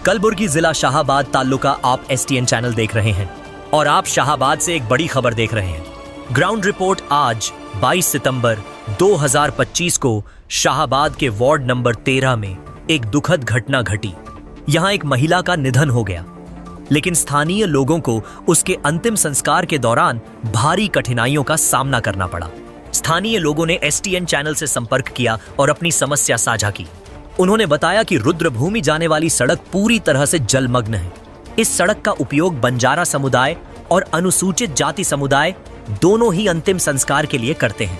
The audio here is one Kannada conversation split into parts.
कलबुर्गी जिला शाहाबाद ताल्लुका आप STN चैनल देख रहे हैं और आप शाहाबाद से एक बड़ी खबर देख रहे हैं। ग्राउंड रिपोर्ट आज 22 सितंबर 2025 को शाहाबाद के वार्ड नंबर 13 में एक दुखद घटना घटी। यहां एक महिला का निधन हो गया, लेकिन स्थानीय लोगों को उसके अंतिम संस्कार के दौरान भारी कठिनाइयों का सामना करना पड़ा। स्थानीय लोगों ने STN चैनल से संपर्क किया और अपनी समस्या साझा की। उन्होंने बताया कि रुद्रभूमि जाने वाली सड़क पूरी तरह से जलमग्न है। इस सड़क का उपयोग बंजारा समुदाय और अनुसूचित जाति समुदाय दोनों ही अंतिम संस्कार के लिए करते हैं।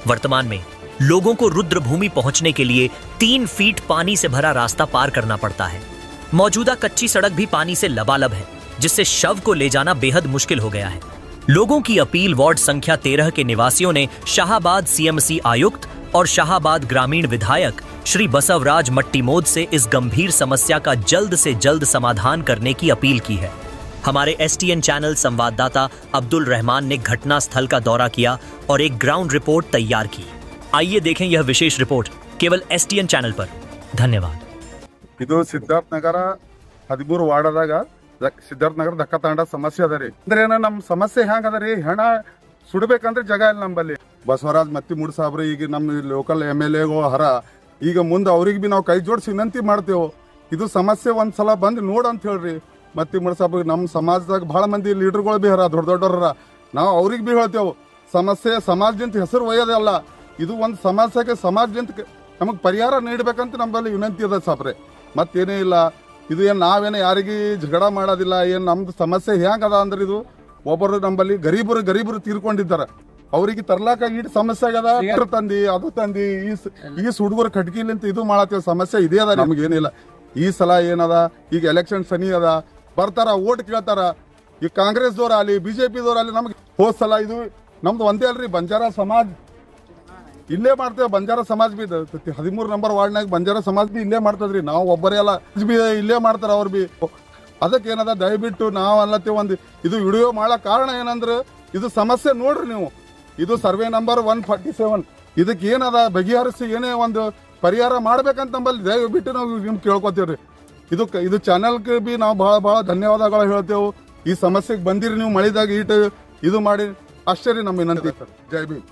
वर्तमान में लोगों को रुद्रभूमि पहुंचने के लिए 3 फीट पानी से भरा रास्ता पार करना पड़ता है। मौजूदा कच्ची सड़क भी पानी से लबालब है, जिससे शव को ले जाना बेहद मुश्किल हो गया है। लोगों की अपील वार्ड संख्या 13 के निवासियों ने शाहाबाद CMC आयुक्त और शाहाबाद ग्रामीण विधायक श्री बसवराज मट्टीमोद से इस गंभीर समस्या का जल्द से जल्द समाधान करने की अपील की है। हमारे STN चैनल संवाददाता अब्दुल रहमान ने घटना स्थल का दौरा किया और एक ग्राउंड रिपोर्ट तैयार की। आइए देखें यह विशेष रिपोर्ट केवल STN चैनल पर। धन्यवाद। ಇದು ಸಿದ್ಧಾರ್ಥ ನಗರ 13 ವಾರ್ಡದಾಗ ಸಿದ್ಧಾರ್ಥ ನಗರ ದಕ್ಕತಾಂಡ ಸಮಸ್ಯೆ ಅದ ರೀ. ಅಂದ್ರೆ ನಮ್ಮ ಸಮಸ್ಯೆ ಹೆಂಗ್ ಅದ ರೀ, ಹೆಣ ಸುಡಬೇಕಂದ್ರೆ ಜಾಗ ಇಲ್ಲ ನಂಬಲ್ಲಿ. ಬಸವರಾಜ್ ಮಟ್ಟಿಮೂಡ್ ಸಾಬ್ರು ಈಗ ನಮ್ಮ ಲೋಕಲ್ MLA ಹರ ಈಗ ಮುಂದೆ ಅವ್ರಿಗೆ ಬಿ ನಾವು ಕೈ ಜೋಡಿಸಿ ವಿನಂತಿ ಮಾಡ್ತೇವೆ. ಇದು ಸಮಸ್ಯೆ ಒಂದ್ಸಲ ಬಂದು ನೋಡ್ ಅಂತ ಹೇಳ್ರಿ. ಮಟ್ಟಿಮೂಡ್ ಸಾಬ್ರು ನಮ್ಮ ಸಮಾಜದಾಗ ಬಹಳ ಮಂದಿ ಲೀಡರ್ಗಳು ಬಿ ಹರ, ದೊಡ್ಡ ದೊಡ್ಡವ್ರ. ನಾವು ಅವ್ರಿಗೆ ಬಿ ಹೇಳ್ತೇವೆ, ಸಮಸ್ಯೆ ಸಮಾಜದಿಂದ ಹೆಸರು ಒಯ್ಯೋದಲ್ಲ, ಇದು ಒಂದು ಸಮಸ್ಯೆಗೆ ಸಮಾಜದಿಂದ ನಮಗೆ ಪರಿಹಾರ ನೀಡಬೇಕಂತ ನಮ್ಮಲ್ಲಿ ವಿನಂತಿ ಅದ ಸಾಬ್ರೆ. ಮತ್ತೇನೇ ಇಲ್ಲ. ಇದು ಏನು ನಾವೇನು ಯಾರಿಗೆ ಜಗಳ ಮಾಡೋದಿಲ್ಲ. ಏನು ನಮ್ದು ಸಮಸ್ಯೆ ಹೆಂಗದ ಅಂದ್ರೆ ಇದು ಒಬ್ಬರು ನಮ್ಮಲ್ಲಿ ಗರೀಬರು ತೀರ್ಕೊಂಡಿದ್ದಾರೆ. ಅವ್ರಿಗೆ ತರ್ಲಾಕ ಈಟ್ ಸಮಸ್ಯೆ ಆಗದ. ತಂದಿ ಅದು ತಂದಿ ಈ ಹುಡುಗರು ಕಟ್ಕಿಲಿಂತ ಇದು ಮಾಡತ್ತೇವೆ. ಸಮಸ್ಯೆ ಇದೇ ಅದ, ನಮಗೇನಿಲ್ಲ. ಈ ಸಲ ಏನದ, ಈಗ ಎಲೆಕ್ಷನ್ ಸನಿ ಅದ, ಬರ್ತಾರ ಓಟ್ ಕೇಳ್ತಾರ. ಈ ಕಾಂಗ್ರೆಸ್ದವ್ರ ಅಲ್ಲಿ BJP ಅಲ್ಲಿ ನಮ್ಗೆ ಹೋದ್ ಸಲ ಇದು ನಮ್ದು ಒಂದೇ ಅಲ್ರಿ, ಬಂಜಾರ ಸಮಾಜ್ ಇಲ್ಲೇ ಮಾಡ್ತೇವೆ. ಬಂಜಾರ ಸಮಾಜ್ ಬಿ 13 ನಂಬರ್ ವಾರ್ಡ್ನಾಗ ಬಂಜಾರ ಸಮಾಜ್ ಬಿ ಇಲ್ಲೇ ಮಾಡ್ತದ್ರಿ. ನಾವು ಒಬ್ಬರೇ ಅಲ್ಲ, ಇಲ್ಲೇ ಮಾಡ್ತಾರ ಅವ್ರು ಬಿ. ಅದಕ್ಕೆ ಏನದ, ದಯವಿಟ್ಟು ನಾವು ಅಲ್ಲತ್ತೇವೆ ಒಂದು ಇದು ವಿಡಿಯೋ ಮಾಡೋ ಕಾರಣ ಏನಂದ್ರೆ ಇದು ಸಮಸ್ಯೆ ನೋಡ್ರಿ ನೀವು. ಇದು ಸರ್ವೆ ನಂಬರ್ 147. ಇದಕ್ಕೆ ಏನದ ಬಗೆಹರಿಸಿ ಏನೇ ಒಂದು ಪರಿಹಾರ ಮಾಡ್ಬೇಕಂತ ನಮ್ಮಲ್ಲಿ ದಯವಿಟ್ಟು ನಾವು ನಿಮ್ಗೆ ಕೇಳ್ಕೊತೀವ್ರಿ. ಇದು ಚಾನಲ್ಗೆ ಬಿ ನಾವು ಬಹಳ ಧನ್ಯವಾದಗಳು ಹೇಳ್ತೇವೆ. ಈ ಸಮಸ್ಯೆಗೆ ಬಂದಿರಿ ನೀವು, ಮಳಿದಾಗ ಇದು ಮಾಡಿ ಅಷ್ಟೇ ರೀ ನಮ್ಮ ವಿನಂತಿ. ಜೈ ಭೀಮ್.